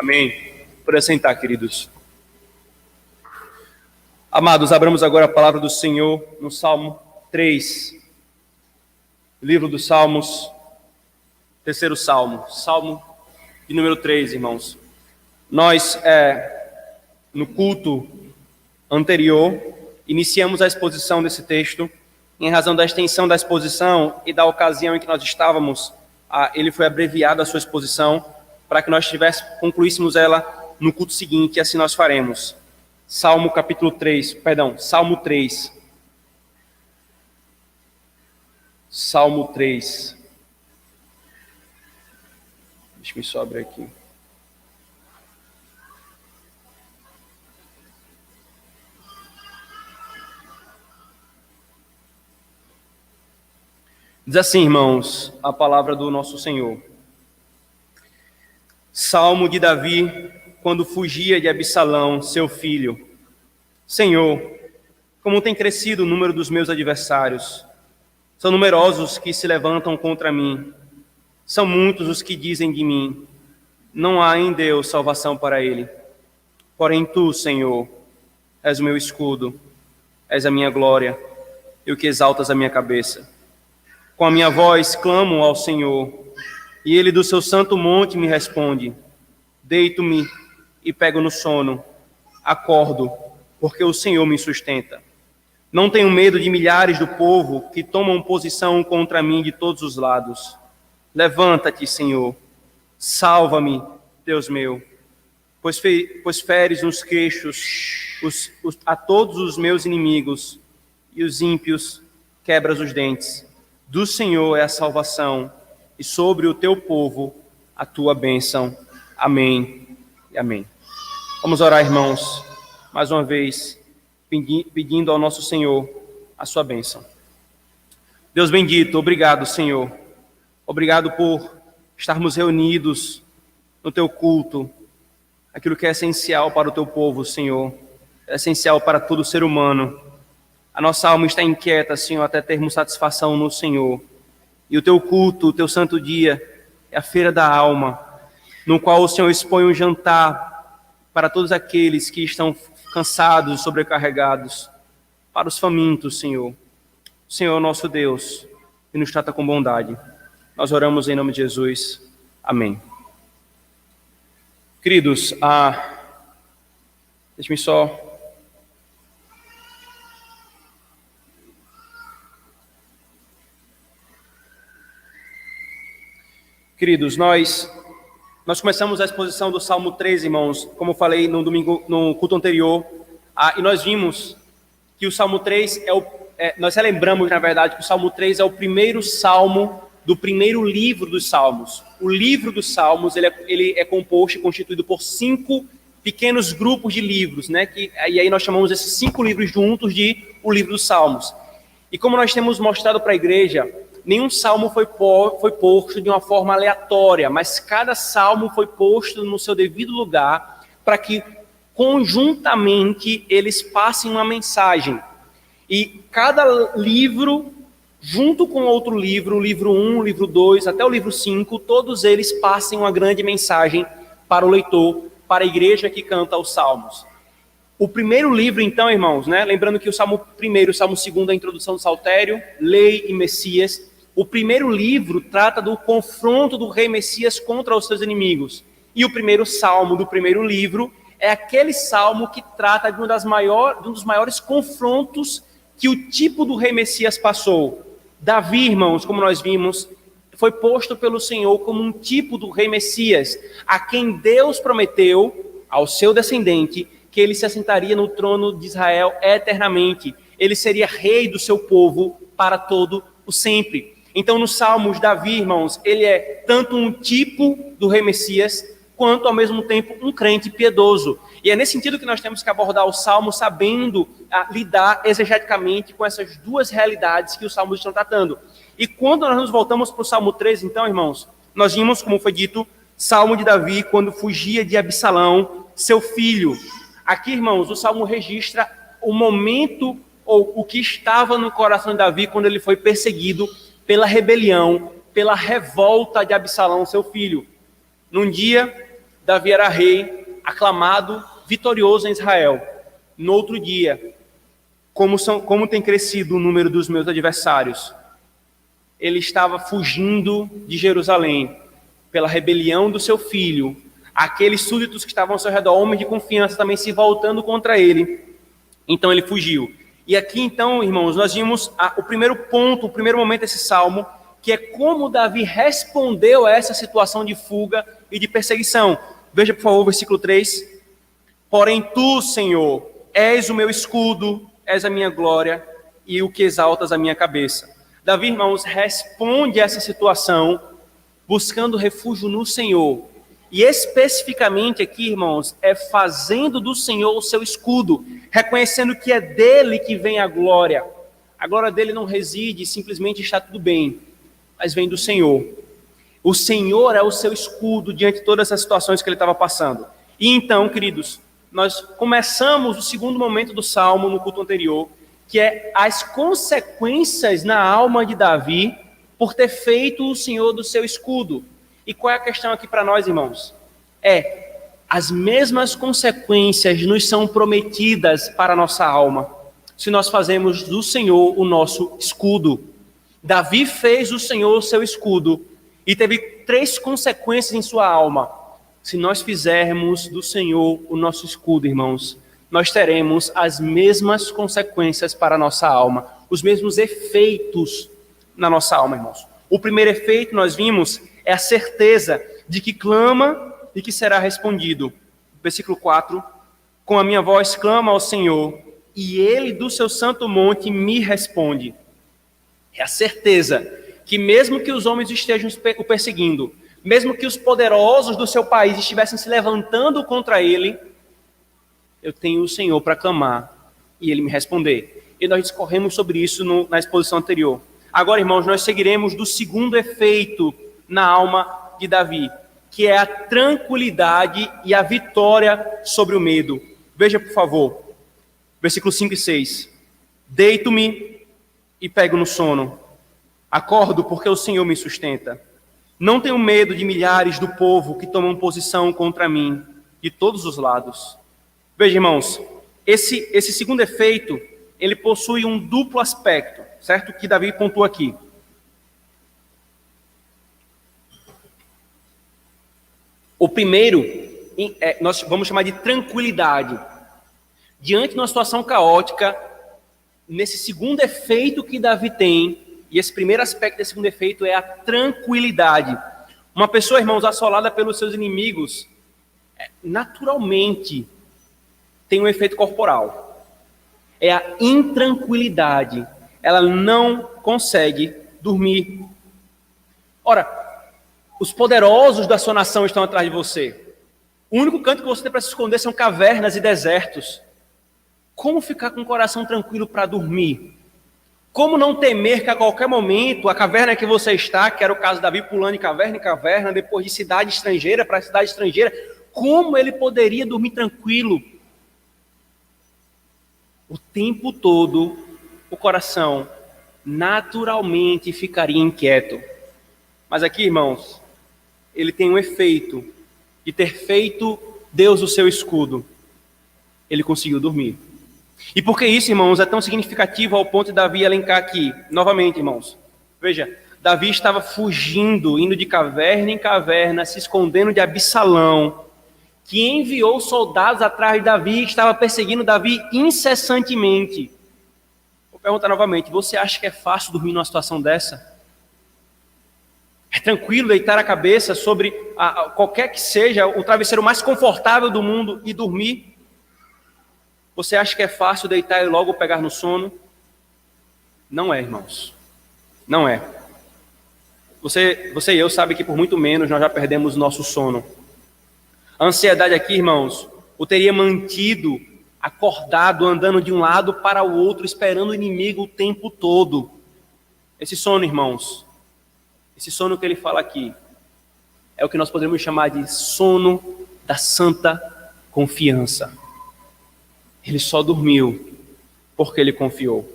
Amém. Por assentar, queridos. Amados, abramos agora a palavra do Senhor no Salmo 3. Livro dos Salmos, terceiro Salmo. Salmo de número 3, irmãos. Nós, no culto anterior, iniciamos a exposição desse texto. Em razão da extensão da exposição e da ocasião em que nós estávamos, ele foi abreviado a sua exposição para que nós concluíssemos ela no culto seguinte, e assim nós faremos. Salmo 3. Salmo 3. Deixa-me só abrir aqui. Diz assim, irmãos, a palavra do nosso Senhor. Salmo de Davi, quando fugia de Absalão, seu filho. Senhor, como tem crescido o número dos meus adversários. São numerosos que se levantam contra mim. São muitos os que dizem de mim, não há em Deus salvação para ele. Porém tu, Senhor, és o meu escudo, és a minha glória, e o que exaltas a minha cabeça. Com a minha voz clamo ao Senhor, e ele do seu santo monte me responde. Deito-me e pego no sono, acordo, porque o Senhor me sustenta. Não tenho medo de milhares do povo que tomam posição contra mim de todos os lados. Levanta-te, Senhor, salva-me, Deus meu, pois feres nos queixos a todos os meus inimigos, e os ímpios quebras os dentes. Do Senhor é a salvação, e sobre o teu povo a tua bênção. Amém e amém. Vamos orar, irmãos, mais uma vez, pedindo ao nosso Senhor a sua bênção. Deus bendito, obrigado, Senhor. Obrigado por estarmos reunidos no teu culto, aquilo que é essencial para o teu povo, Senhor, é essencial para todo ser humano. A nossa alma está inquieta, Senhor, até termos satisfação no Senhor. E o teu culto, o teu santo dia, é a feira da alma, no qual o Senhor expõe um jantar para todos aqueles que estão cansados e sobrecarregados, para os famintos, Senhor. O Senhor é nosso Deus, e nos trata com bondade. Nós oramos em nome de Jesus. Amém. Queridos, deixe-me só... Queridos, nós começamos a exposição do Salmo 3, irmãos, como eu falei no culto anterior, e nós vimos que o Salmo 3 nós relembramos, na verdade, que o Salmo 3 é o primeiro salmo do primeiro livro dos Salmos. O livro dos Salmos, ele é composto e constituído por 5 pequenos grupos de livros, né? E aí nós chamamos esses 5 livros juntos de o livro dos Salmos. E como nós temos mostrado para a igreja, nenhum salmo foi posto de uma forma aleatória, mas cada salmo foi posto no seu devido lugar para que conjuntamente eles passem uma mensagem. E cada livro, junto com outro livro, o livro 1, o livro 2, até o livro 5, todos eles passem uma grande mensagem para o leitor, para a igreja que canta os salmos. O primeiro livro, então, irmãos, né? Lembrando que o Salmo 1, o Salmo 2 é a introdução do Saltério, Lei e Messias. O primeiro livro trata do confronto do rei Messias contra os seus inimigos. E o primeiro salmo do primeiro livro é aquele salmo que trata de um dos maiores confrontos que o tipo do rei Messias passou. Davi, irmãos, como nós vimos, foi posto pelo Senhor como um tipo do rei Messias, a quem Deus prometeu, ao seu descendente, que ele se assentaria no trono de Israel eternamente. Ele seria rei do seu povo para todo o sempre. Então, nos Salmos, Davi, irmãos, ele é tanto um tipo do rei Messias, quanto, ao mesmo tempo, um crente piedoso. E é nesse sentido que nós temos que abordar o Salmo, sabendo lidar exegeticamente com essas duas realidades que os Salmos estão tratando. E quando nós nos voltamos para o Salmo 13, então, irmãos, nós vimos, como foi dito, Salmo de Davi, quando fugia de Absalão, seu filho. Aqui, irmãos, o Salmo registra o momento, ou o que estava no coração de Davi, quando ele foi perseguido pela rebelião, pela revolta de Absalão, seu filho. Num dia, Davi era rei, aclamado, vitorioso em Israel. No outro dia, como tem crescido o número dos meus adversários, ele estava fugindo de Jerusalém pela rebelião do seu filho. Aqueles súditos que estavam ao seu redor, homens de confiança, também se voltando contra ele. Então ele fugiu. E aqui então, irmãos, nós vimos o primeiro ponto, o primeiro momento desse salmo, que é como Davi respondeu a essa situação de fuga e de perseguição. Veja, por favor, o versículo 3. Porém tu, Senhor, és o meu escudo, és a minha glória e o que exaltas a minha cabeça. Davi, irmãos, responde a essa situação buscando refúgio no Senhor. E especificamente aqui, irmãos, é fazendo do Senhor o seu escudo, reconhecendo que é dele que vem a glória. A glória dele não reside simplesmente está tudo bem, mas vem do Senhor. O Senhor é o seu escudo diante de todas essas situações que ele estava passando. E então, queridos, nós começamos o segundo momento do Salmo no culto anterior, que é as consequências na alma de Davi por ter feito o Senhor do seu escudo. E qual é a questão aqui para nós, irmãos? As mesmas consequências nos são prometidas para a nossa alma, se nós fazemos do Senhor o nosso escudo. Davi fez o Senhor o seu escudo e teve 3 consequências em sua alma. Se nós fizermos do Senhor o nosso escudo, irmãos, nós teremos as mesmas consequências para a nossa alma, os mesmos efeitos na nossa alma, irmãos. O primeiro efeito, nós vimos, é a certeza de que clama e que será respondido. Versículo 4, com a minha voz clama ao Senhor, e ele do seu santo monte me responde. É a certeza que mesmo que os homens estejam o perseguindo, mesmo que os poderosos do seu país estivessem se levantando contra ele, eu tenho o Senhor para clamar e ele me responder. E nós discorremos sobre isso na exposição anterior. Agora, irmãos, nós seguiremos do segundo efeito na alma de Davi, que é a tranquilidade e a vitória sobre o medo. Veja, por favor, versículos 5 e 6. Deito-me e pego no sono. Acordo porque o Senhor me sustenta. Não tenho medo de milhares do povo que tomam posição contra mim, de todos os lados. Veja, irmãos, esse segundo efeito, ele possui um duplo aspecto, certo? Que Davi pontua aqui. O primeiro, nós vamos chamar de tranquilidade. Diante de uma situação caótica, nesse segundo efeito que Davi tem, e esse primeiro aspecto desse segundo efeito é a tranquilidade. Uma pessoa, irmãos, assolada pelos seus inimigos, naturalmente tem um efeito corporal. É a intranquilidade. Ela não consegue dormir. Ora, os poderosos da sua nação estão atrás de você. O único canto que você tem para se esconder são cavernas e desertos. Como ficar com o coração tranquilo para dormir? Como não temer que a qualquer momento a caverna que você está, que era o caso de Davi pulando de caverna em caverna, depois de cidade estrangeira para cidade estrangeira, como ele poderia dormir tranquilo? O tempo todo, o coração naturalmente ficaria inquieto. Mas aqui, irmãos, ele tem um efeito de ter feito Deus o seu escudo. Ele conseguiu dormir. E por que isso, irmãos, é tão significativo ao ponto de Davi elencar aqui? Novamente, irmãos, veja, Davi estava fugindo, indo de caverna em caverna, se escondendo de Absalão, que enviou soldados atrás de Davi e estava perseguindo Davi incessantemente. Vou perguntar novamente, você acha que é fácil dormir numa situação dessa? É tranquilo deitar a cabeça sobre qualquer que seja o travesseiro mais confortável do mundo e dormir? Você acha que é fácil deitar e logo pegar no sono? Não é, irmãos. Não é. Você e eu sabem que por muito menos nós já perdemos o nosso sono. A ansiedade aqui, irmãos, o teria mantido acordado, andando de um lado para o outro, esperando o inimigo o tempo todo. Esse sono, irmãos, esse sono que ele fala aqui, é o que nós podemos chamar de sono da santa confiança. Ele só dormiu porque ele confiou.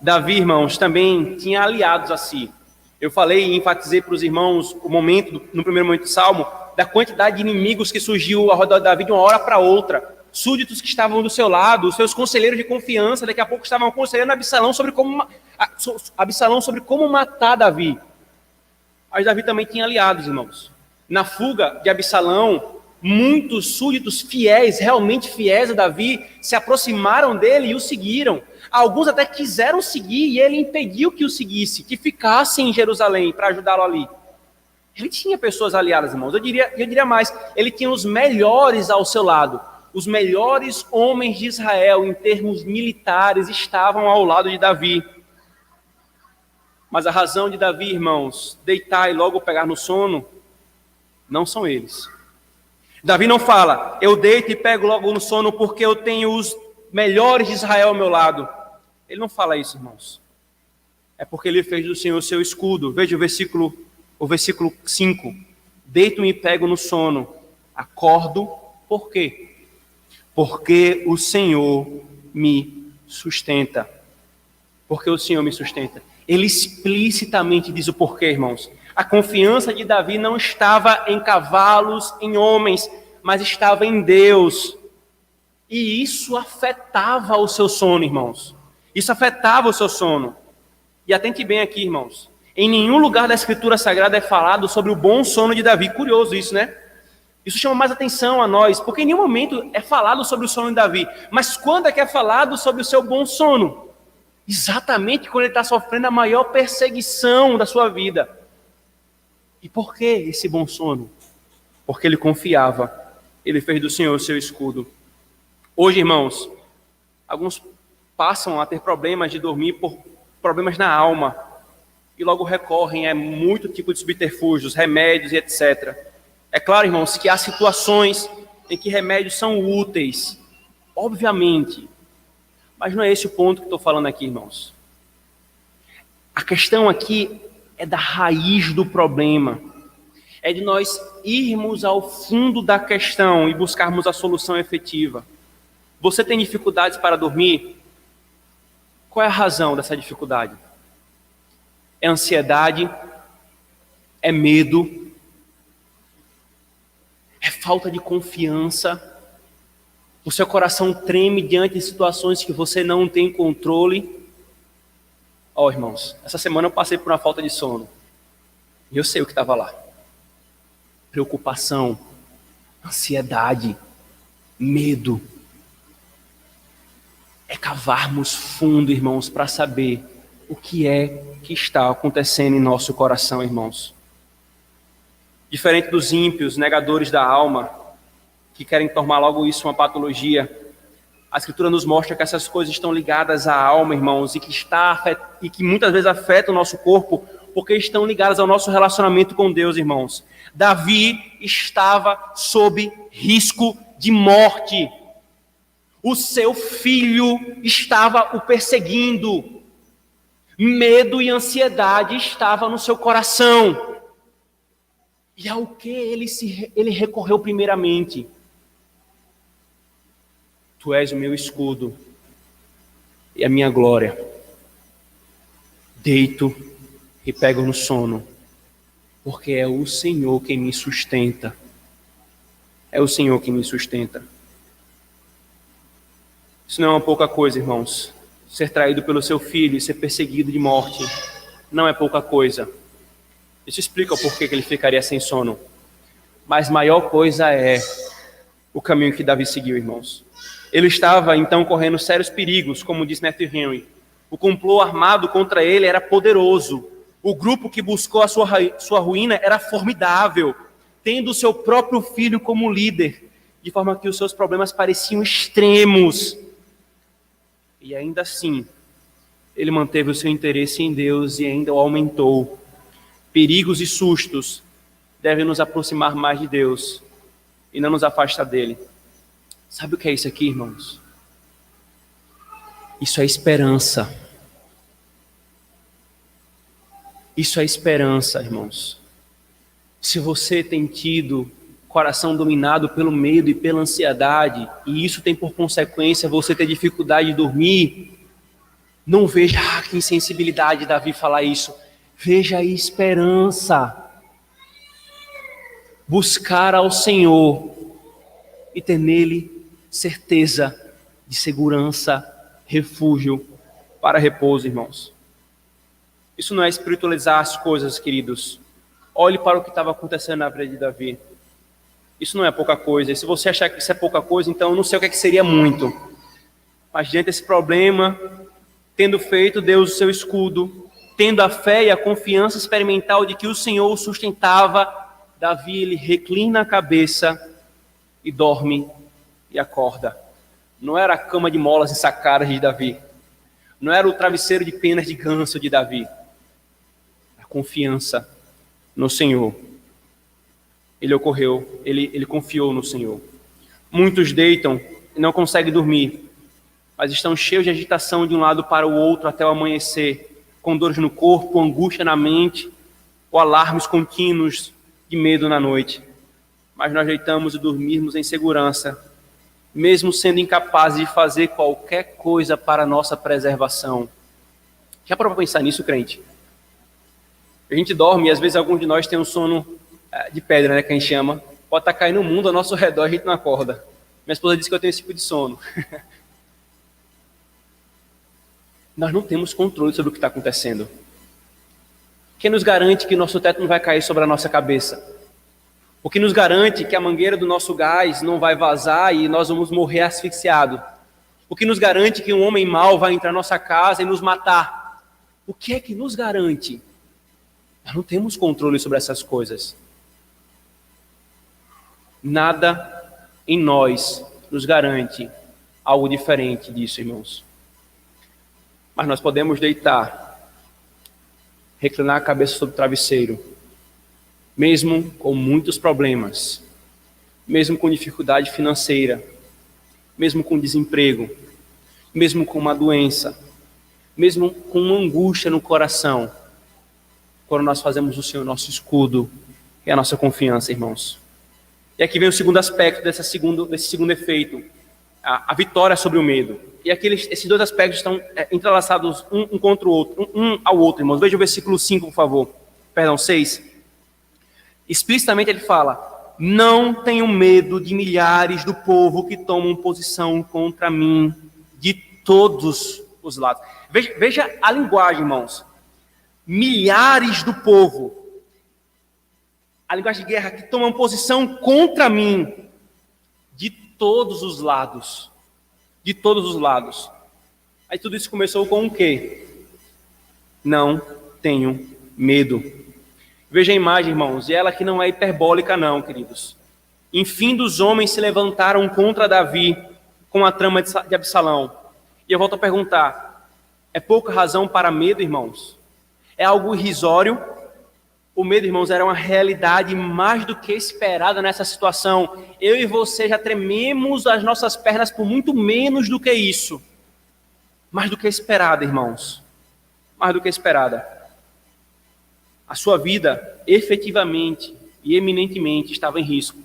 Davi, irmãos, também tinha aliados a si. Eu falei e enfatizei para os irmãos no primeiro momento do Salmo, da quantidade de inimigos que surgiu ao redor de Davi de uma hora para outra. Súditos que estavam do seu lado, os seus conselheiros de confiança, daqui a pouco estavam aconselhando Absalão sobre como matar Davi. Mas Davi também tinha aliados, irmãos. Na fuga de Absalão, muitos súditos fiéis, realmente fiéis a Davi, se aproximaram dele e o seguiram. Alguns até quiseram seguir e ele impediu que o seguisse, que ficasse em Jerusalém para ajudá-lo ali. Ele tinha pessoas aliadas, irmãos. Eu diria mais, ele tinha os melhores ao seu lado. Os melhores homens de Israel, em termos militares, estavam ao lado de Davi. Mas a razão de Davi, irmãos, deitar e logo pegar no sono, não são eles. Davi não fala, eu deito e pego logo no sono porque eu tenho os melhores de Israel ao meu lado. Ele não fala isso, irmãos. É porque ele fez do Senhor o seu escudo. Veja o versículo 5. Deito-me e pego no sono. Acordo, por quê? Porque o Senhor me sustenta. Porque o Senhor me sustenta. Ele explicitamente diz o porquê, irmãos. A confiança de Davi não estava em cavalos, em homens, mas estava em Deus. E isso afetava o seu sono, irmãos. Isso afetava o seu sono. E atente bem aqui, irmãos. Em nenhum lugar da Escritura Sagrada é falado sobre o bom sono de Davi. Curioso isso, né? Isso chama mais atenção a nós, porque em nenhum momento é falado sobre o sono de Davi. Mas quando é que é falado sobre o seu bom sono? Exatamente quando ele está sofrendo a maior perseguição da sua vida. E por que esse bom sono? Porque ele confiava. Ele fez do Senhor o seu escudo. Hoje, irmãos, alguns passam a ter problemas de dormir por problemas na alma. E logo recorrem a muito tipo de subterfúgios, remédios e etc. É claro, irmãos, que há situações em que remédios são úteis. Obviamente. Mas não é esse o ponto que estou falando aqui, irmãos. A questão aqui é da raiz do problema. É de nós irmos ao fundo da questão e buscarmos a solução efetiva. Você tem dificuldades para dormir? Qual é a razão dessa dificuldade? É ansiedade? É medo? É falta de confiança? O seu coração treme diante de situações que você não tem controle? Irmãos, essa semana eu passei por uma falta de sono. E eu sei o que estava lá. Preocupação, ansiedade, medo. É cavarmos fundo, irmãos, para saber o que é que está acontecendo em nosso coração, irmãos. Diferente dos ímpios, negadores da alma, que querem tornar logo isso uma patologia, a Escritura nos mostra que essas coisas estão ligadas à alma, irmãos, e que muitas vezes afetam o nosso corpo, porque estão ligadas ao nosso relacionamento com Deus, irmãos. Davi estava sob risco de morte. O seu filho estava o perseguindo. Medo e ansiedade estavam no seu coração. E ao que ele recorreu primeiramente? Tu és o meu escudo e a minha glória. Deito e pego no sono, porque é o Senhor quem me sustenta. É o Senhor quem me sustenta. Isso não é uma pouca coisa, irmãos. Ser traído pelo seu filho e ser perseguido de morte não é pouca coisa. Isso explica o porquê que ele ficaria sem sono. Mas maior coisa é o caminho que Davi seguiu, irmãos. Ele estava, então, correndo sérios perigos, como diz Matthew Henry. O complô armado contra ele era poderoso. O grupo que buscou a sua ruína era formidável, tendo o seu próprio filho como líder, de forma que os seus problemas pareciam extremos. E ainda assim, ele manteve o seu interesse em Deus e ainda o aumentou. Perigos e sustos devem nos aproximar mais de Deus e não nos afastar dele. Sabe o que é isso aqui, irmãos? Isso é esperança. Isso é esperança, irmãos. Se você tem tido coração dominado pelo medo e pela ansiedade, e isso tem por consequência você ter dificuldade de dormir, não veja que insensibilidade Davi falar isso. Veja a esperança. buscar ao Senhor e ter nele certeza de segurança, refúgio para repouso, irmãos. Isso não é espiritualizar as coisas, queridos. Olhe para o que estava acontecendo na vida de Davi. Isso não é pouca coisa. E se você achar que isso é pouca coisa, então eu não sei o que seria muito. Mas diante desse problema, tendo feito Deus o seu escudo, tendo a fé e a confiança experimental de que o Senhor o sustentava, Davi, ele reclina a cabeça e dorme e acorda. Não era a cama de molas ensacadas de Davi. Não era o travesseiro de penas de ganso de Davi. A confiança no Senhor. Ele confiou no Senhor. Muitos deitam e não conseguem dormir, mas estão cheios de agitação de um lado para o outro até o amanhecer, com dores no corpo, angústia na mente, ou alarmes contínuos de medo na noite. Mas nós deitamos e dormirmos em segurança, mesmo sendo incapazes de fazer qualquer coisa para a nossa preservação. Já parou para pensar nisso, crente? A gente dorme e às vezes alguns de nós tem um sono de pedra, né, que a gente chama. Pode estar caindo o mundo ao nosso redor, a gente não acorda. Minha esposa disse que eu tenho esse tipo de sono. Nós não temos controle sobre o que está acontecendo. Quem nos garante que nosso teto não vai cair sobre a nossa cabeça? O que nos garante que a mangueira do nosso gás não vai vazar e nós vamos morrer asfixiados? O que nos garante que um homem mau vai entrar na nossa casa e nos matar? O que é que nos garante? Nós não temos controle sobre essas coisas. Nada em nós nos garante algo diferente disso, irmãos. Mas nós podemos deitar, reclinar a cabeça sobre o travesseiro, mesmo com muitos problemas, mesmo com dificuldade financeira, mesmo com desemprego, mesmo com uma doença, mesmo com uma angústia no coração, quando nós fazemos o Senhor nosso escudo e a nossa confiança, irmãos. E aqui vem o segundo aspecto desse segundo efeito, a vitória sobre o medo. E aqui esses dois aspectos estão entrelaçados um contra o outro, um ao outro, irmãos. Veja o versículo 5, por favor. Perdão, 6. Explicitamente ele fala: não tenho medo de milhares do povo que tomam posição contra mim de todos os lados. Veja a linguagem, irmãos. Milhares do povo. A linguagem de guerra que tomam posição contra mim de todos os lados. De todos os lados. Aí tudo isso começou com o quê? Não tenho medo. Veja a imagem, irmãos, e ela que não é hiperbólica não, queridos. Enfim, dos homens se levantaram contra Davi com a trama de Absalão. E eu volto a perguntar, é pouca razão para medo, irmãos? É algo irrisório? O medo, irmãos, era uma realidade mais do que esperada nessa situação. Eu e você já trememos as nossas pernas por muito menos do que isso. Mais do que esperada, irmãos. Mais do que esperada. A sua vida, efetivamente e eminentemente, estava em risco.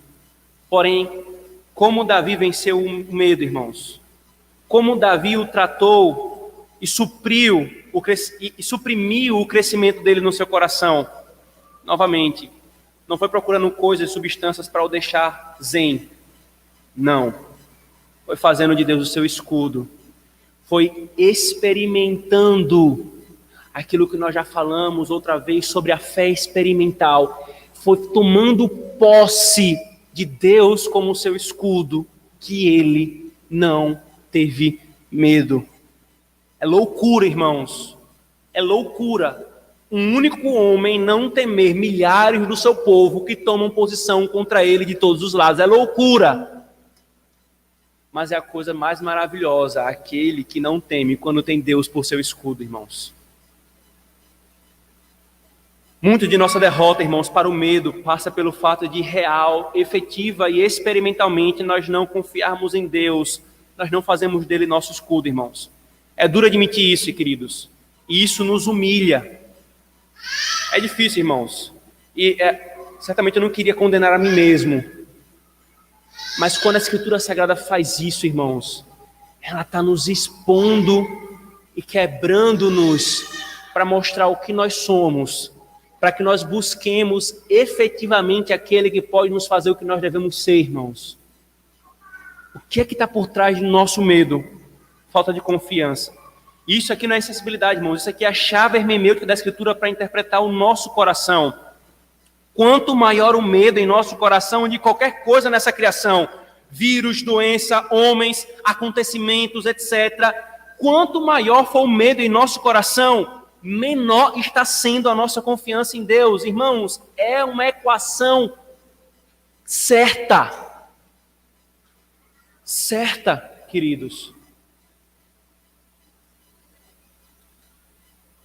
Porém, como Davi venceu o medo, irmãos? Como Davi o tratou e suprimiu o crescimento dele no seu coração? Novamente, não foi procurando coisas e substâncias para o deixar zen. Não. Foi fazendo de Deus o seu escudo. Foi experimentando aquilo que nós já falamos outra vez sobre a fé experimental. Foi tomando posse de Deus como seu escudo, que ele não teve medo. É loucura, irmãos. É loucura. Um único homem não temer milhares do seu povo que tomam posição contra ele de todos os lados. É loucura. Mas é a coisa mais maravilhosa, aquele que não teme quando tem Deus por seu escudo, irmãos. Muito de nossa derrota, irmãos, para o medo, passa pelo fato de real, efetiva e experimentalmente nós não confiarmos em Deus, nós não fazemos dele nosso escudo, irmãos. É duro admitir isso, queridos. E isso nos humilha. É difícil, irmãos. E certamente eu não queria condenar a mim mesmo. Mas quando a Escritura Sagrada faz isso, irmãos, ela está nos expondo e quebrando-nos para mostrar o que nós somos, para que nós busquemos efetivamente aquele que pode nos fazer o que nós devemos ser, irmãos. O que é que está por trás do nosso medo? Falta de confiança. Isso aqui não é insensibilidade, irmãos. Isso aqui é a chave hermenêutica da Escritura para interpretar o nosso coração. Quanto maior o medo em nosso coração de qualquer coisa nessa criação, vírus, doença, homens, acontecimentos, etc. Quanto maior for o medo em nosso coração, menor está sendo a nossa confiança em Deus. Irmãos, é uma equação certa. Certa, queridos.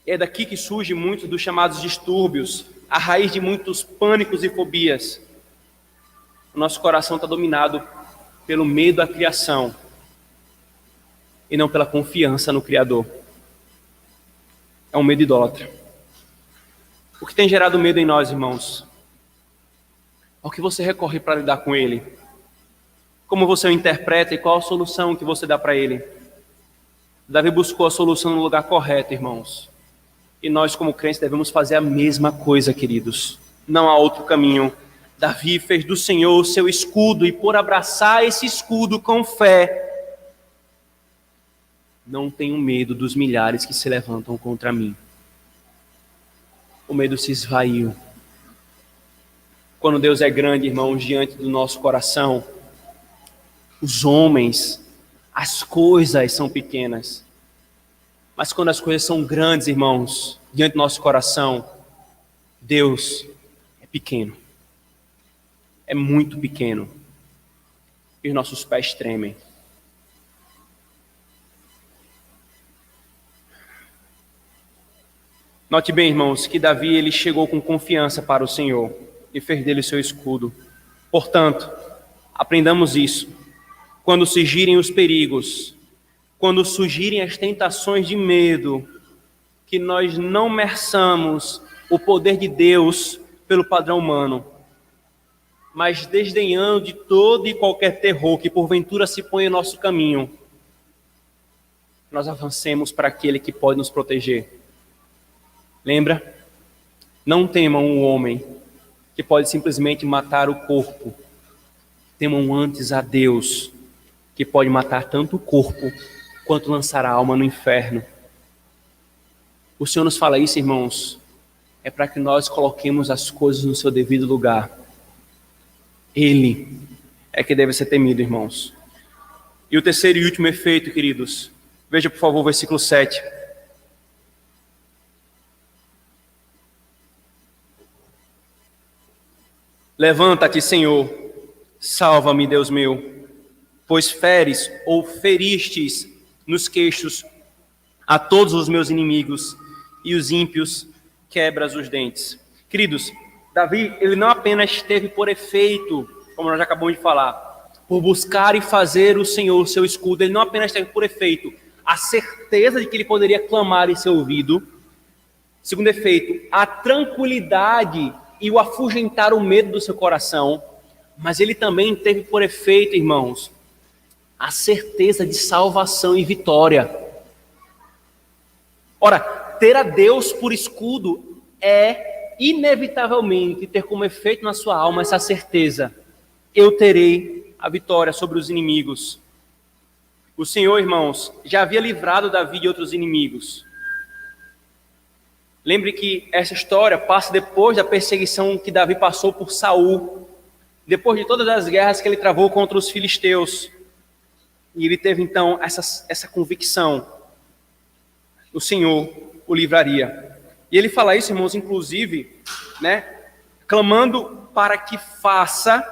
É daqui que surge muitos dos chamados distúrbios, a raiz de muitos pânicos e fobias. O nosso coração está dominado pelo medo à criação e não pela confiança no Criador. É um medo idólatra. O que tem gerado medo em nós, irmãos? Ao que você recorre para lidar com ele? Como você o interpreta e qual a solução que você dá para ele? Davi buscou a solução no lugar correto, irmãos. E nós, como crentes, devemos fazer a mesma coisa, queridos. Não há outro caminho. Davi fez do Senhor o seu escudo, e por abraçar esse escudo com fé, não tenho medo dos milhares que se levantam contra mim. O medo se esvaiu. Quando Deus é grande, irmãos, diante do nosso coração, os homens, as coisas são pequenas. Mas quando as coisas são grandes, irmãos, diante do nosso coração, Deus é pequeno. É muito pequeno. E os nossos pés tremem. Note bem, irmãos, que Davi ele chegou com confiança para o Senhor e fez dele o seu escudo. Portanto, aprendamos isso. Quando surgirem os perigos, quando surgirem as tentações de medo, que nós não meçamos o poder de Deus pelo padrão humano, mas desdenhando de todo e qualquer terror que porventura se põe em nosso caminho, nós avancemos para aquele que pode nos proteger. Lembra? Não temam um homem que pode simplesmente matar o corpo. Temam antes a Deus, que pode matar tanto o corpo quanto lançar a alma no inferno. O Senhor nos fala isso, irmãos, é para que nós coloquemos as coisas no seu devido lugar. Ele é que deve ser temido, irmãos. E o terceiro e último efeito, queridos, veja por favor o versículo 7. Levanta-te, Senhor, salva-me, Deus meu, pois feres ou feristes nos queixos a todos os meus inimigos e os ímpios quebras os dentes. Queridos, Davi, ele não apenas teve por efeito, como nós já acabamos de falar, por buscar e fazer o Senhor seu escudo, ele não apenas teve por efeito a certeza de que ele poderia clamar e ser ouvido. Segundo efeito, a tranquilidade e o afugentar o medo do seu coração, mas ele também teve por efeito, irmãos, a certeza de salvação e vitória. Ora, ter a Deus por escudo é inevitavelmente ter como efeito na sua alma essa certeza: eu terei a vitória sobre os inimigos. O Senhor, irmãos, já havia livrado Davi de outros inimigos. Lembre que essa história passa depois da perseguição que Davi passou por Saul, depois de todas as guerras que ele travou contra os filisteus. E ele teve então essa convicção: o Senhor o livraria. E ele fala isso, irmãos, inclusive, clamando para que faça,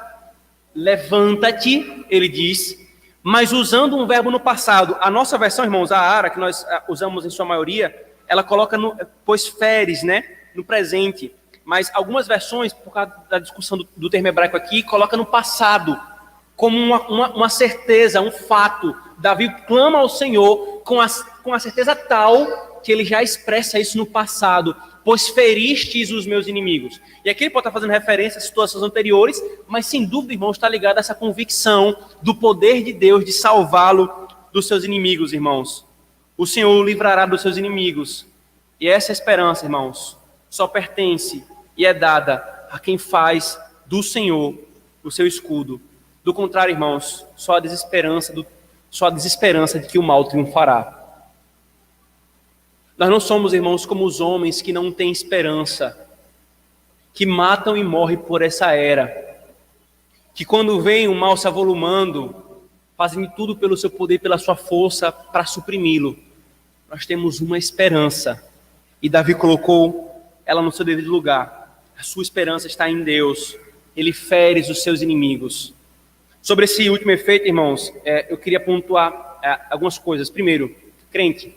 levanta-te, ele diz, mas usando um verbo no passado. A nossa versão, irmãos, a ARA, que nós usamos em sua maioria, ela coloca pois feres, no presente. Mas algumas versões, por causa da discussão do termo hebraico aqui, coloca no passado, como uma certeza, um fato. Davi clama ao Senhor com a certeza tal que ele já expressa isso no passado: pois feristes os meus inimigos. E aqui ele pode estar fazendo referência a situações anteriores, mas sem dúvida, irmãos, está ligado a essa convicção do poder de Deus de salvá-lo dos seus inimigos, irmãos. O Senhor o livrará dos seus inimigos. E essa esperança, irmãos, só pertence e é dada a quem faz do Senhor o seu escudo. Do contrário, irmãos, só a desesperança de que o mal triunfará. Nós não somos, irmãos, como os homens que não têm esperança, que matam e morrem por essa era, que quando vem o mal se avolumando, fazem tudo pelo seu poder, pela sua força, para suprimi-lo. Nós temos uma esperança, e Davi colocou ela no seu devido lugar. A sua esperança está em Deus. Ele fere os seus inimigos. Sobre esse último efeito, irmãos, eu queria pontuar algumas coisas. Primeiro, crente.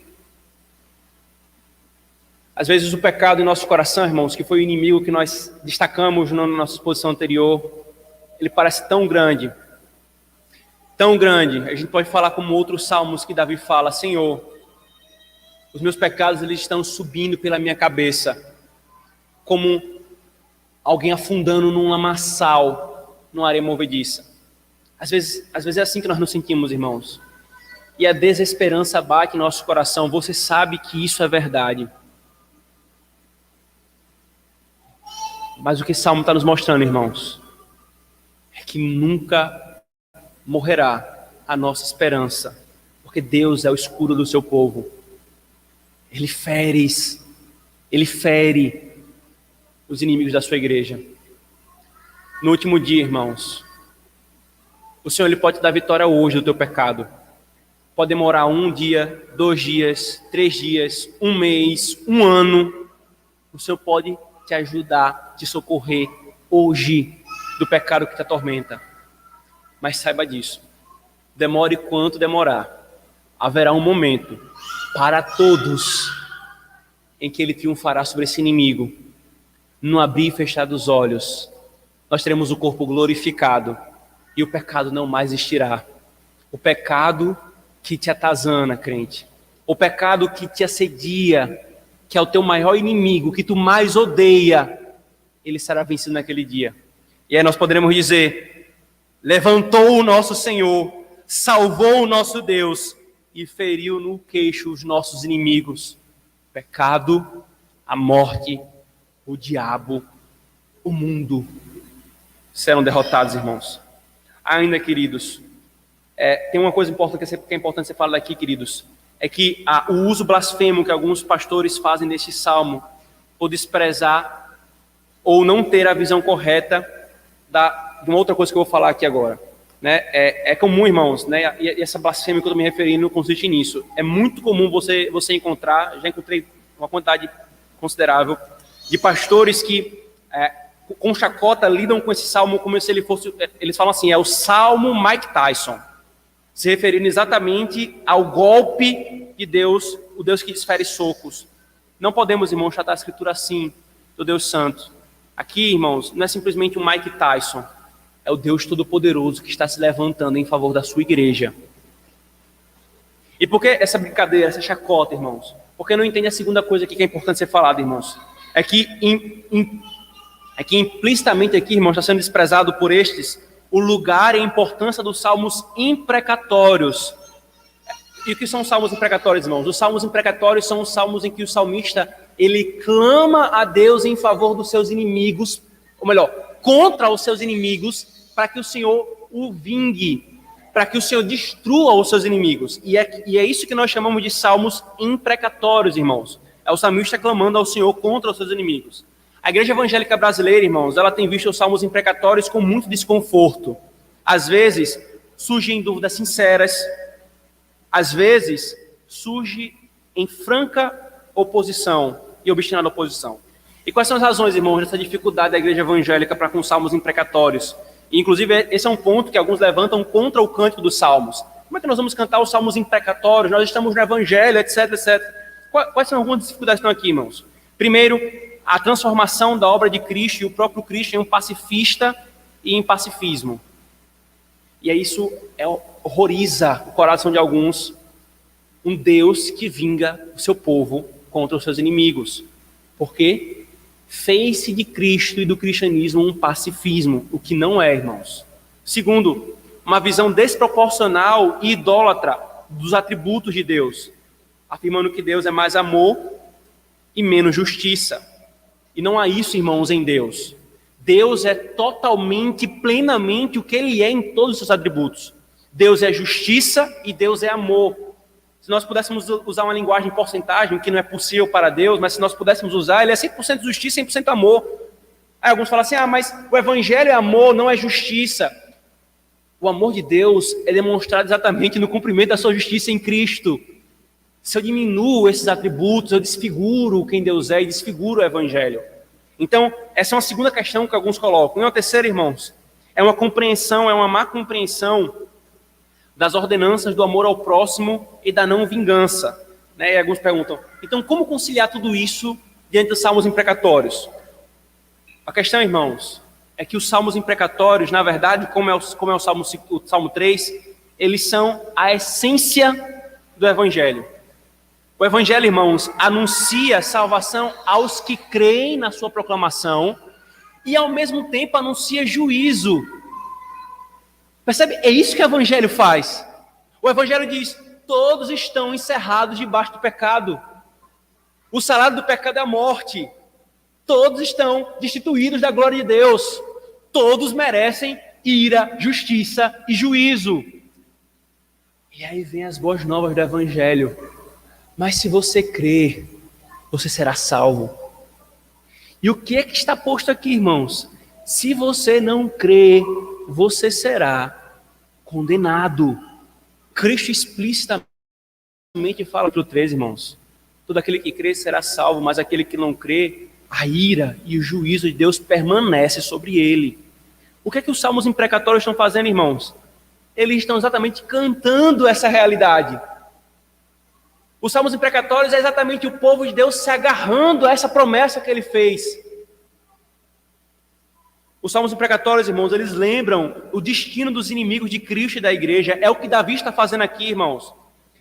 Às vezes o pecado em nosso coração, irmãos, que foi o inimigo que nós destacamos na nossa exposição anterior, ele parece tão grande, a gente pode falar como outros salmos que Davi fala: Senhor, os meus pecados eles estão subindo pela minha cabeça, como alguém afundando num lamaçal, numa areia movediça. Às vezes é assim que nós nos sentimos, irmãos. E a desesperança bate em nosso coração. Você sabe que isso é verdade. Mas o que esse salmo está nos mostrando, irmãos, é que nunca morrerá a nossa esperança, porque Deus é o escudo do seu povo. Ele fere os inimigos da sua igreja. No último dia, irmãos, o Senhor ele pode te dar vitória hoje do teu pecado. Pode demorar 1 dia, 2 dias, 3 dias, 1 mês, 1 ano. O Senhor pode te ajudar, te socorrer hoje do pecado que te atormenta. Mas saiba disso. Demore quanto demorar, haverá um momento para todos em que ele triunfará sobre esse inimigo. No abrir e fechar dos olhos, nós teremos o corpo glorificado e o pecado não mais existirá. O pecado que te atazana, crente, o pecado que te assedia, que é o teu maior inimigo, que tu mais odeia, ele será vencido naquele dia. E aí nós poderemos dizer: levantou o nosso Senhor, salvou o nosso Deus e feriu no queixo os nossos inimigos. O pecado, a morte, o diabo, o mundo serão derrotados, irmãos. Ainda, queridos, tem uma coisa importante que é importante você falar aqui, queridos, é que o uso blasfemo que alguns pastores fazem deste salmo por desprezar ou não ter a visão correta de uma outra coisa que eu vou falar aqui agora. Né? É comum, irmãos, né? E essa blasfêmia que eu estou me referindo consiste nisso. É muito comum você encontrar, já encontrei uma quantidade considerável de pastores que com chacota lidam com esse salmo como se ele fosse, eles falam assim, é o salmo Mike Tyson, se referindo exatamente ao golpe de Deus, o Deus que desfere socos. Não podemos, irmãos, tratar a escritura assim, do Deus Santo. Aqui, irmãos, não é simplesmente um Mike Tyson, é o Deus Todo-Poderoso que está se levantando em favor da sua igreja. E por que essa brincadeira, essa chacota, irmãos? Porque não entende a segunda coisa aqui que é importante ser falada, irmãos. É que implicitamente aqui, irmãos, está sendo desprezado por estes o lugar e a importância dos salmos imprecatórios. E o que são os salmos imprecatórios, irmãos? Os salmos imprecatórios são os salmos em que o salmista, ele clama a Deus em favor dos seus inimigos, ou melhor, contra os seus inimigos, para que o Senhor o vingue, para que o Senhor destrua os seus inimigos. E é isso que nós chamamos de salmos imprecatórios, irmãos. É o salmista clamando ao Senhor contra os seus inimigos. A igreja evangélica brasileira, irmãos, ela tem visto os salmos imprecatórios com muito desconforto. Às vezes, surgem dúvidas sinceras. Às vezes, surge em franca oposição e obstinada oposição. E quais são as razões, irmãos, dessa dificuldade da igreja evangélica para com salmos imprecatórios? E, inclusive, esse é um ponto que alguns levantam contra o cântico dos salmos. Como é que nós vamos cantar os salmos imprecatórios? Nós estamos no evangelho, etc, etc. Quais são algumas dificuldades que estão aqui, irmãos? Primeiro, a transformação da obra de Cristo e o próprio Cristo em um pacifista e em pacifismo. E aí isso horroriza o coração de alguns. Um Deus que vinga o seu povo contra os seus inimigos. Por quê? Fez-se de Cristo e do cristianismo um pacifismo, o que não é, irmãos. Segundo, uma visão desproporcional e idólatra dos atributos de Deus, afirmando que Deus é mais amor e menos justiça. E não há isso, irmãos, em Deus. Deus é totalmente, plenamente o que Ele é em todos os seus atributos. Deus é justiça e Deus é amor. Se nós pudéssemos usar uma linguagem em porcentagem, que não é possível para Deus, mas se nós pudéssemos usar, Ele é 100% justiça e 100% amor. Aí alguns falam assim, mas o Evangelho é amor, não é justiça. O amor de Deus é demonstrado exatamente no cumprimento da sua justiça em Cristo. Se eu diminuo esses atributos, eu desfiguro quem Deus é e desfiguro o Evangelho. Então, essa é uma segunda questão que alguns colocam. E uma terceira, irmãos, é uma compreensão, é uma má compreensão das ordenanças do amor ao próximo e da não vingança. E alguns perguntam, então como conciliar tudo isso diante dos salmos imprecatórios? A questão, irmãos, é que os salmos imprecatórios, na verdade, como é o Salmo 3, eles são a essência do Evangelho. O Evangelho, irmãos, anuncia salvação aos que creem na sua proclamação e, ao mesmo tempo, anuncia juízo. Percebe? É isso que o Evangelho faz. O Evangelho diz, todos estão encerrados debaixo do pecado. O salário do pecado é a morte. Todos estão destituídos da glória de Deus. Todos merecem ira, justiça e juízo. E aí vem as boas novas do Evangelho. Mas se você crer, você será salvo. E o que é que está posto aqui, irmãos? Se você não crer, você será condenado. Cristo explicitamente fala no 13, irmãos. Todo aquele que crê será salvo, mas aquele que não crê, a ira e o juízo de Deus permanece sobre ele. O que é que os salmos imprecatórios estão fazendo, irmãos? Eles estão exatamente cantando essa realidade. Os salmos imprecatórios é exatamente o povo de Deus se agarrando a essa promessa que ele fez. Os salmos imprecatórios, irmãos, eles lembram o destino dos inimigos de Cristo e da igreja. É o que Davi está fazendo aqui, irmãos.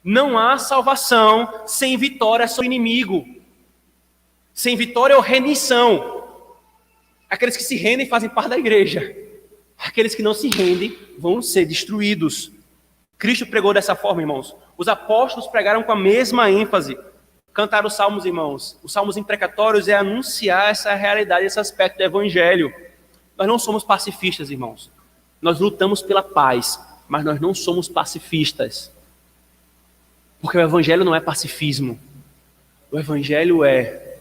Não há salvação sem vitória sobre o inimigo. Sem vitória ou rendição. Aqueles que se rendem fazem parte da igreja. Aqueles que não se rendem vão ser destruídos. Cristo pregou dessa forma, irmãos. Os apóstolos pregaram com a mesma ênfase. Cantar os salmos, irmãos. Os salmos imprecatórios é anunciar essa realidade, esse aspecto do evangelho. Nós não somos pacifistas, irmãos. Nós lutamos pela paz, mas nós não somos pacifistas. Porque o evangelho não é pacifismo. O evangelho é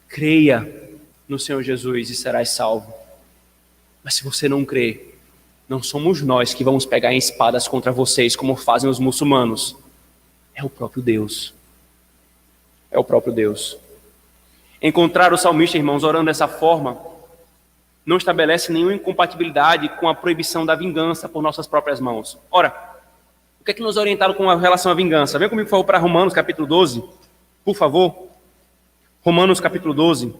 creia no Senhor Jesus e serás salvo. Mas se você não crê, não somos nós que vamos pegar em espadas contra vocês, como fazem os muçulmanos. É o próprio Deus. É o próprio Deus. Encontrar o salmista, irmãos, orando dessa forma, não estabelece nenhuma incompatibilidade com a proibição da vingança por nossas próprias mãos. Ora, o que é que nos orientaram com relação à vingança? Vem comigo, por favor, para Romanos capítulo 12, por favor. Romanos capítulo 12.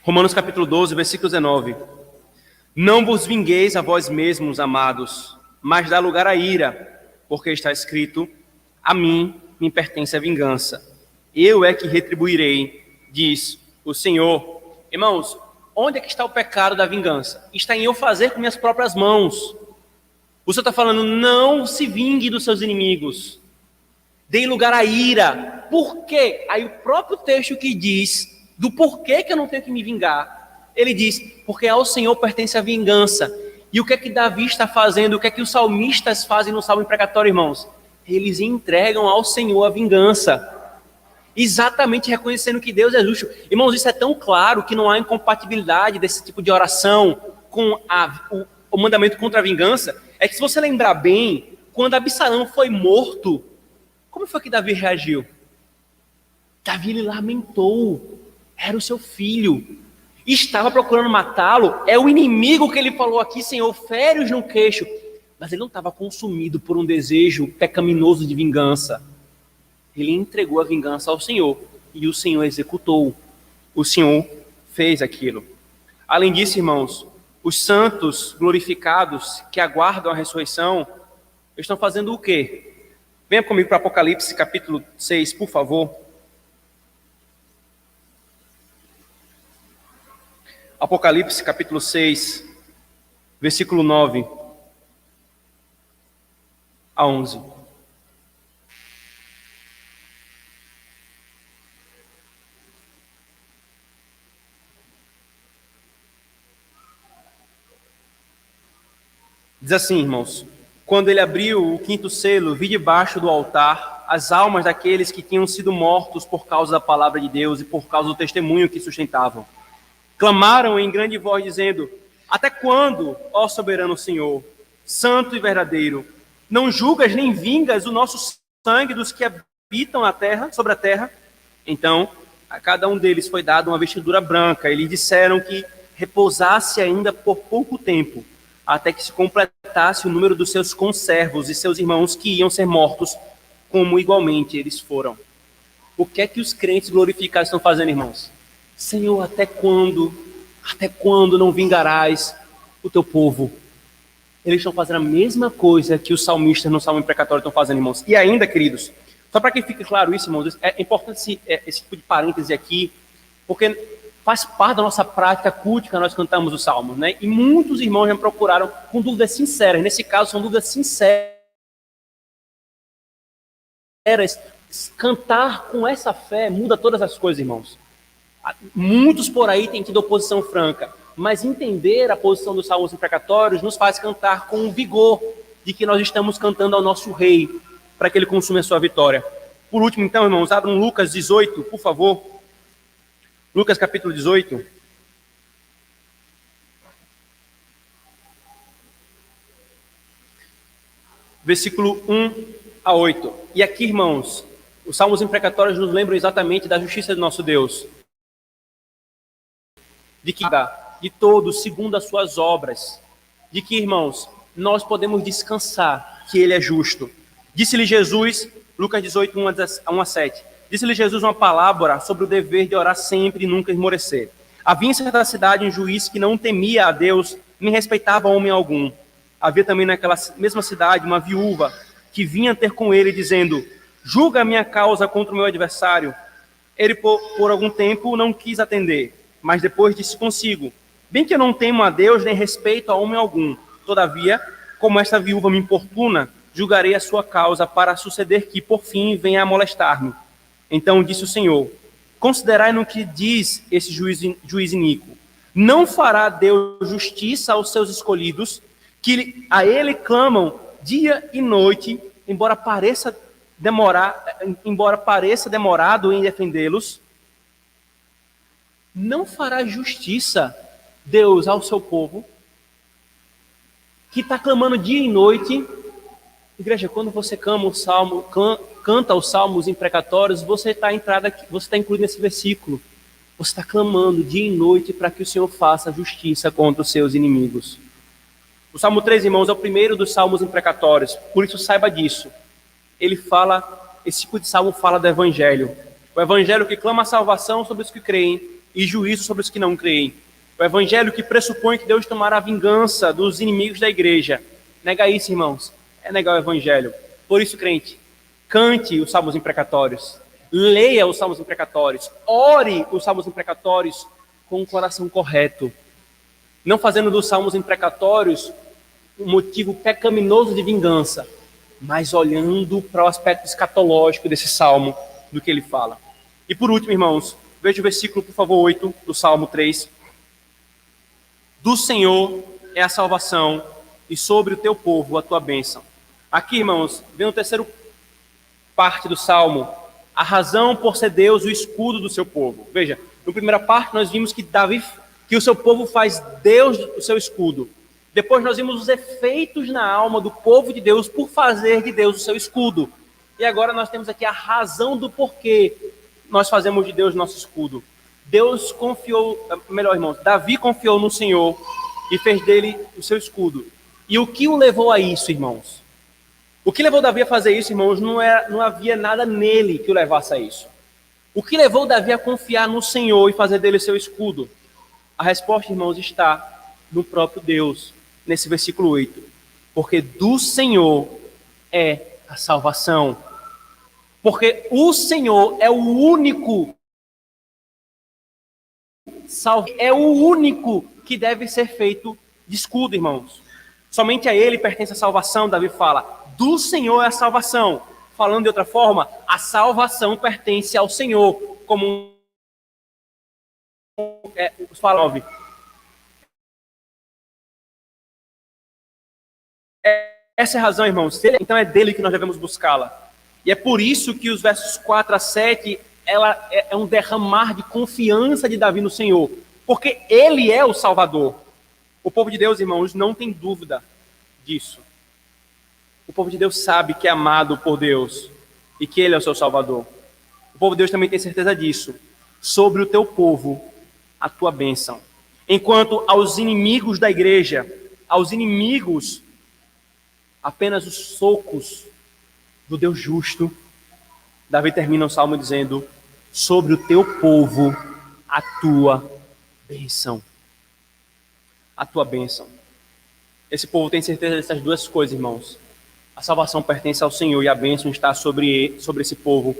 Romanos capítulo 12, versículo 19. Não vos vingueis a vós mesmos, amados, mas dá lugar à ira, porque está escrito, a mim me pertence a vingança. Eu é que retribuirei, diz o Senhor. Irmãos, onde é que está o pecado da vingança? Está em eu fazer com minhas próprias mãos. O Senhor está falando, não se vingue dos seus inimigos. Dê lugar à ira. Por quê? Aí o próprio texto que diz do porquê que eu não tenho que me vingar, ele diz, porque ao Senhor pertence a vingança. E o que é que Davi está fazendo? O que é que os salmistas fazem no salmo imprecatório, irmãos? Eles entregam ao Senhor a vingança. Exatamente reconhecendo que Deus é justo. Irmãos, isso é tão claro que não há incompatibilidade desse tipo de oração com o mandamento contra a vingança. É que se você lembrar bem, quando Absalão foi morto, como foi que Davi reagiu? Davi, ele lamentou. Era o seu filho. Estava procurando matá-lo. É o inimigo que ele falou aqui, Senhor, fere-os no queixo. Mas ele não estava consumido por um desejo pecaminoso de vingança. Ele entregou a vingança ao Senhor. E o Senhor executou. O Senhor fez aquilo. Além disso, irmãos, os santos glorificados que aguardam a ressurreição estão fazendo o quê? Venha comigo para Apocalipse capítulo 6, por favor. Apocalipse, capítulo 6, versículo 9 a 11. Diz assim, irmãos: quando ele abriu o quinto selo, vi debaixo do altar as almas daqueles que tinham sido mortos por causa da palavra de Deus e por causa do testemunho que sustentavam. Clamaram em grande voz, dizendo: até quando, ó soberano Senhor, santo e verdadeiro, não julgas nem vingas o nosso sangue dos que habitam a terra, sobre a terra? Então, a cada um deles foi dada uma vestidura branca, e lhe disseram que repousasse ainda por pouco tempo, até que se completasse o número dos seus conservos e seus irmãos que iam ser mortos, como igualmente eles foram. O que é que os crentes glorificados estão fazendo, irmãos? Senhor, até quando não vingarás o teu povo? Eles estão fazendo a mesma coisa que os salmistas no Salmo Imprecatório estão fazendo, irmãos. E ainda, queridos, só para que fique claro isso, irmãos, é importante esse tipo de parêntese aqui, porque faz parte da nossa prática cultica, nós cantamos os salmos, né? E muitos irmãos já me procuraram com dúvidas sinceras. Nesse caso, são dúvidas sinceras. Cantar com essa fé muda todas as coisas, irmãos. Muitos por aí têm tido oposição franca, mas entender a posição dos salmos imprecatórios nos faz cantar com o vigor de que nós estamos cantando ao nosso rei, para que ele consuma a sua vitória. Por último, então, irmãos, abram Lucas 18, por favor. Lucas capítulo 18. Versículo 1 a 8. E aqui, irmãos, os salmos imprecatórios nos lembram exatamente da justiça do nosso Deus. De que de todos segundo as suas obras, de que, irmãos, nós podemos descansar que ele é justo. Disse-lhe Jesus, Lucas 18, 1 a 7, disse-lhe Jesus uma palavra sobre o dever de orar sempre e nunca esmorecer. Havia em certa cidade um juiz que não temia a Deus, nem respeitava homem algum. Havia também naquela mesma cidade uma viúva que vinha ter com ele, dizendo: julga a minha causa contra o meu adversário. Ele por algum tempo não quis atender, mas depois disse consigo: bem que eu não temo a Deus, nem respeito a homem algum. Todavia, como esta viúva me importuna, julgarei a sua causa, para suceder que, por fim, venha a molestar-me. Então disse o Senhor: considerai no que diz esse juiz iníquo. Não fará Deus justiça aos seus escolhidos, que a ele clamam dia e noite, embora pareça demorado em defendê-los? Não fará justiça Deus ao seu povo, que está clamando dia e noite? Igreja, quando você canta os salmos imprecatórios, você está incluído nesse versículo. Você está clamando dia e noite para que o Senhor faça justiça contra os seus inimigos. O Salmo 3, irmãos, é o primeiro dos salmos imprecatórios, por isso saiba disso. Esse tipo de salmo fala do Evangelho. O Evangelho que clama a salvação sobre os que creem e juízo sobre os que não creem. O Evangelho que pressupõe que Deus tomará a vingança dos inimigos da igreja. Negar isso, irmãos, é negar o Evangelho. Por isso, crente, cante os salmos imprecatórios, leia os salmos imprecatórios, ore os salmos imprecatórios com o coração correto, não fazendo dos salmos imprecatórios um motivo pecaminoso de vingança, mas olhando para o aspecto escatológico desse salmo, do que ele fala. E por último, irmãos, veja o versículo, por favor, 8 do Salmo 3. Do Senhor é a salvação, e sobre o teu povo a tua bênção. Aqui, irmãos, vem a terceira parte do Salmo, a razão por ser Deus o escudo do seu povo. Veja, na primeira parte nós vimos que o seu povo faz Deus o seu escudo. Depois nós vimos os efeitos na alma do povo de Deus por fazer de Deus o seu escudo. E agora nós temos aqui a razão do porquê nós fazemos de Deus nosso escudo. Davi confiou no Senhor e fez dele o seu escudo. E o que o levou a isso, irmãos? O que levou Davi a fazer isso, irmãos, não havia nada nele que o levasse a isso. O que levou Davi a confiar no Senhor e fazer dele o seu escudo? A resposta, irmãos, está no próprio Deus, nesse versículo 8. Porque do Senhor é a salvação. Porque o Senhor é o único É o único que deve ser feito de escudo, irmãos. Somente a ele pertence a salvação. Davi fala, do Senhor é a salvação. Falando de outra forma, a salvação pertence ao Senhor, como fala, essa é a razão, irmãos. Então é dele que nós devemos buscá-la. E é por isso que os versos 4 a 7, ela é um derramar de confiança de Davi no Senhor. Porque ele é o Salvador. O povo de Deus, irmãos, não tem dúvida disso. O povo de Deus sabe que é amado por Deus e que ele é o seu Salvador. O povo de Deus também tem certeza disso. Sobre o teu povo, a tua bênção. Enquanto aos inimigos da igreja, aos inimigos, apenas os socos do Deus justo, Davi termina o salmo dizendo, sobre o teu povo, a tua bênção. A tua bênção. Esse povo tem certeza dessas duas coisas, irmãos. A salvação pertence ao Senhor e a bênção está sobre esse povo.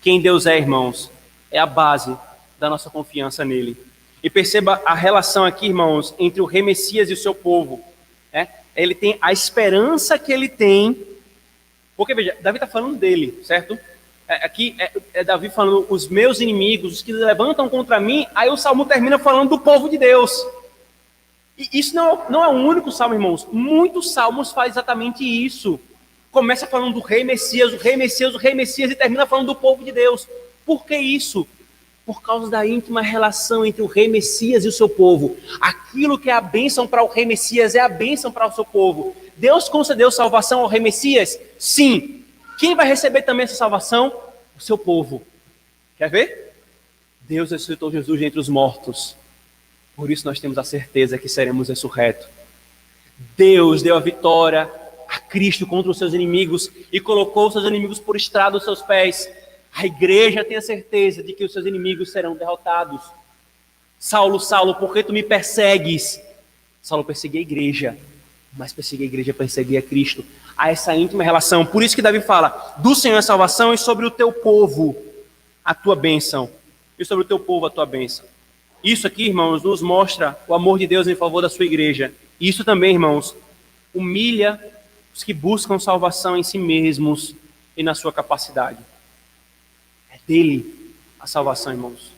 Quem Deus é, irmãos, é a base da nossa confiança nele. E perceba a relação aqui, irmãos, entre o rei Messias e o seu povo. Ele tem a esperança que ele tem, porque veja, Davi está falando dele, certo? Aqui é Davi falando, os meus inimigos, os que levantam contra mim, aí o salmo termina falando do povo de Deus. E isso não é o único salmo, irmãos. Muitos salmos fazem exatamente isso. Começa falando do rei Messias, o rei Messias, o rei Messias, e termina falando do povo de Deus. Por que isso? Por causa da íntima relação entre o rei Messias e o seu povo. Aquilo que é a bênção para o rei Messias é a bênção para o seu povo. Deus concedeu salvação ao rei Messias? Sim. Quem vai receber também essa salvação? O seu povo. Quer ver? Deus ressuscitou Jesus entre os mortos. Por isso nós temos a certeza que seremos ressurretos. Deus deu a vitória a Cristo contra os seus inimigos e colocou os seus inimigos por estrado aos seus pés. A igreja tem a certeza de que os seus inimigos serão derrotados. Saulo, Saulo, por que tu me persegues? Saulo perseguia a igreja, mas perseguir a igreja, perseguir a Cristo. Há essa íntima relação. Por isso que Davi fala, do Senhor a salvação e sobre o teu povo a tua bênção. E sobre o teu povo a tua bênção. Isso aqui, irmãos, nos mostra o amor de Deus em favor da sua igreja. E isso também, irmãos, humilha os que buscam salvação em si mesmos e na sua capacidade. É dele a salvação, irmãos,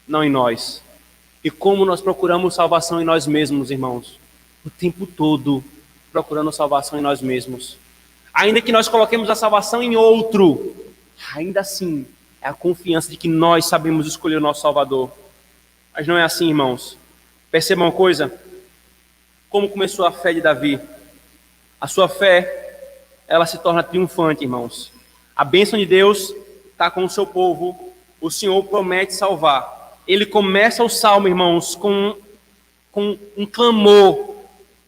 não em nós. E como nós procuramos salvação em nós mesmos, irmãos? O tempo todo procurando salvação em nós mesmos. Ainda que nós coloquemos a salvação em outro, ainda assim é a confiança de que nós sabemos escolher o nosso Salvador. Mas não é assim, irmãos. Percebam uma coisa. Como começou a fé de Davi? A sua fé, ela se torna triunfante, irmãos. A bênção de Deus está com o seu povo. O Senhor promete salvar. Ele começa o salmo, irmãos, com um clamor,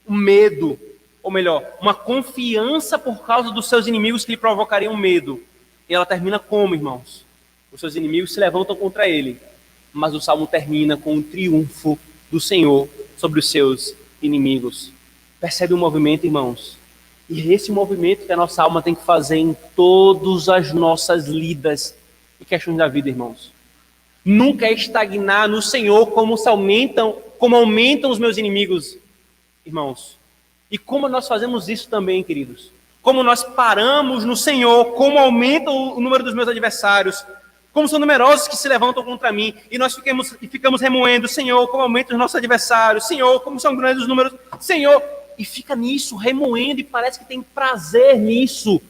um medo, ou melhor, uma confiança por causa dos seus inimigos que lhe provocariam medo. E ela termina como, irmãos? Os seus inimigos se levantam contra ele. Mas o salmo termina com um triunfo do Senhor sobre os seus inimigos. Percebe o movimento, irmãos? E é esse movimento que a nossa alma tem que fazer em todas as nossas lidas e questões da vida, irmãos. Nunca é estagnar no Senhor como aumentam os meus inimigos, irmãos. E como nós fazemos isso também, queridos? Como nós paramos no Senhor, como aumenta o número dos meus adversários, como são numerosos que se levantam contra mim, e nós ficamos remoendo, Senhor, como aumenta os nossos adversários, Senhor, como são grandes os números, Senhor, e fica nisso, remoendo, e parece que tem prazer nisso.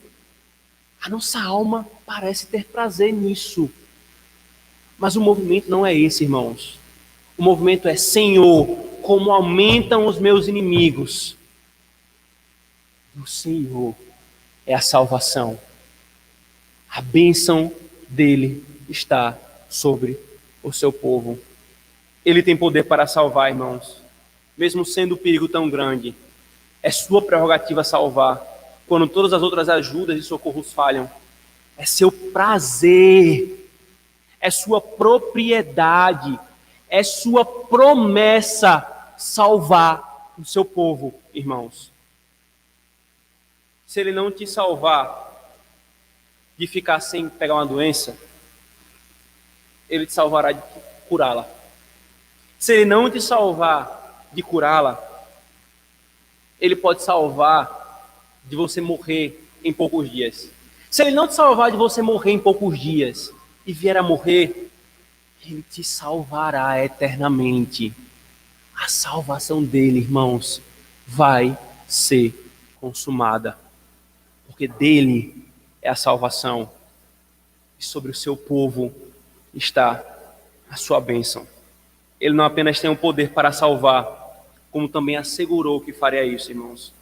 A nossa alma parece ter prazer nisso. Mas o movimento não é esse, irmãos. O movimento é, Senhor, como aumentam os meus inimigos. O Senhor é a salvação. A bênção dele está sobre o seu povo. Ele tem poder para salvar, irmãos. Mesmo sendo o perigo tão grande, é sua prerrogativa salvar. Quando todas as outras ajudas e socorros falham, é seu prazer, é sua propriedade, é sua promessa salvar o seu povo, irmãos. Se ele não te salvar de ficar sem pegar uma doença, ele te salvará de curá-la. Se ele não te salvar de curá-la, ele pode salvar de você morrer em poucos dias. Se ele não te salvar de você morrer em poucos dias e vier a morrer, ele te salvará eternamente. A salvação dele, irmãos, vai ser consumada, porque dele é a salvação e sobre o seu povo está a sua bênção. Ele não apenas tem o poder para salvar, como também assegurou que faria isso, irmãos.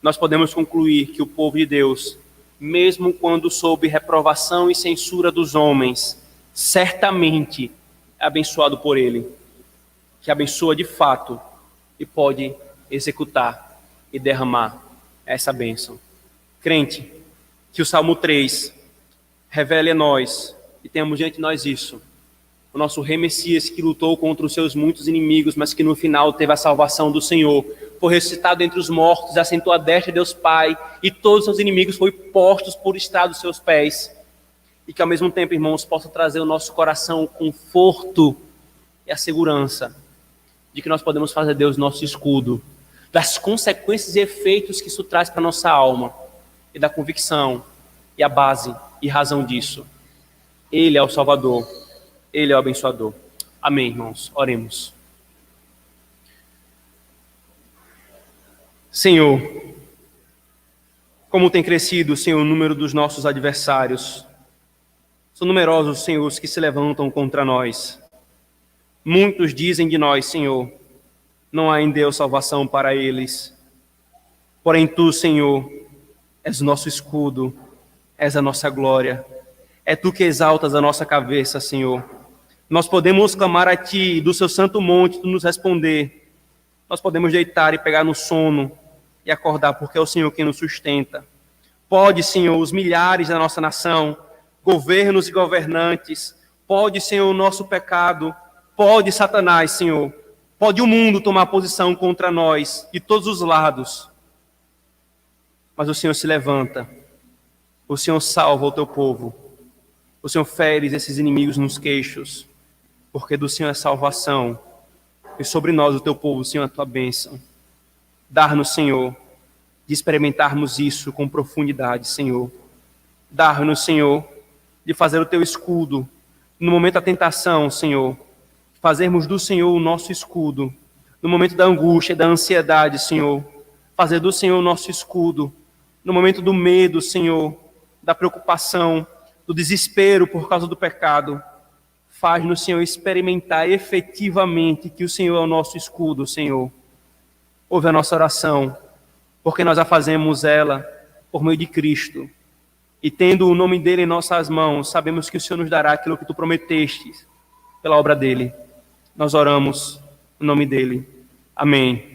Nós podemos concluir que o povo de Deus, mesmo quando sob reprovação e censura dos homens, certamente é abençoado por ele, que abençoa de fato e pode executar e derramar essa bênção. Crente, que o Salmo 3 revele a nós e temos diante de nós isso. O nosso rei Messias que lutou contra os seus muitos inimigos, mas que no final teve a salvação do Senhor. Foi ressuscitado entre os mortos, assentou à destra de Deus Pai, e todos os seus inimigos foram postos por estrado dos seus pés. E que ao mesmo tempo, irmãos, possa trazer ao nosso coração o conforto e a segurança de que nós podemos fazer Deus nosso escudo, das consequências e efeitos que isso traz para a nossa alma, e da convicção, e a base e razão disso. Ele é o Salvador. Ele é o abençoador. Amém, irmãos. Oremos. Senhor, como tem crescido, Senhor, o número dos nossos adversários. São numerosos, Senhor, os que se levantam contra nós. Muitos dizem de nós, Senhor, não há em Deus salvação para eles. Porém, Tu, Senhor, és o nosso escudo, és a nossa glória. É Tu que exaltas a nossa cabeça, Senhor. Nós podemos clamar a Ti, do Seu santo monte, Tu nos responder. Nós podemos deitar e pegar no sono e acordar, porque é o Senhor quem nos sustenta. Pode, Senhor, os milhares da nossa nação, governos e governantes, pode, Senhor, o nosso pecado, pode Satanás, Senhor, pode o mundo tomar posição contra nós, de todos os lados. Mas o Senhor se levanta, o Senhor salva o Teu povo, o Senhor fere esses inimigos nos queixos, porque do Senhor é salvação, e sobre nós, o Teu povo, Senhor, a Tua bênção. Dar-nos, Senhor, de experimentarmos isso com profundidade, Senhor. Dar-nos, Senhor, de fazer o Teu escudo, no momento da tentação, Senhor, fazermos do Senhor o nosso escudo, no momento da angústia e da ansiedade, Senhor, fazer do Senhor o nosso escudo, no momento do medo, Senhor, da preocupação, do desespero por causa do pecado. Faz-nos, Senhor, experimentar efetivamente que o Senhor é o nosso escudo, Senhor. Ouve a nossa oração, porque nós a fazemos ela por meio de Cristo. E tendo o nome dele em nossas mãos, sabemos que o Senhor nos dará aquilo que Tu prometeste pela obra dele. Nós oramos no nome dele. Amém.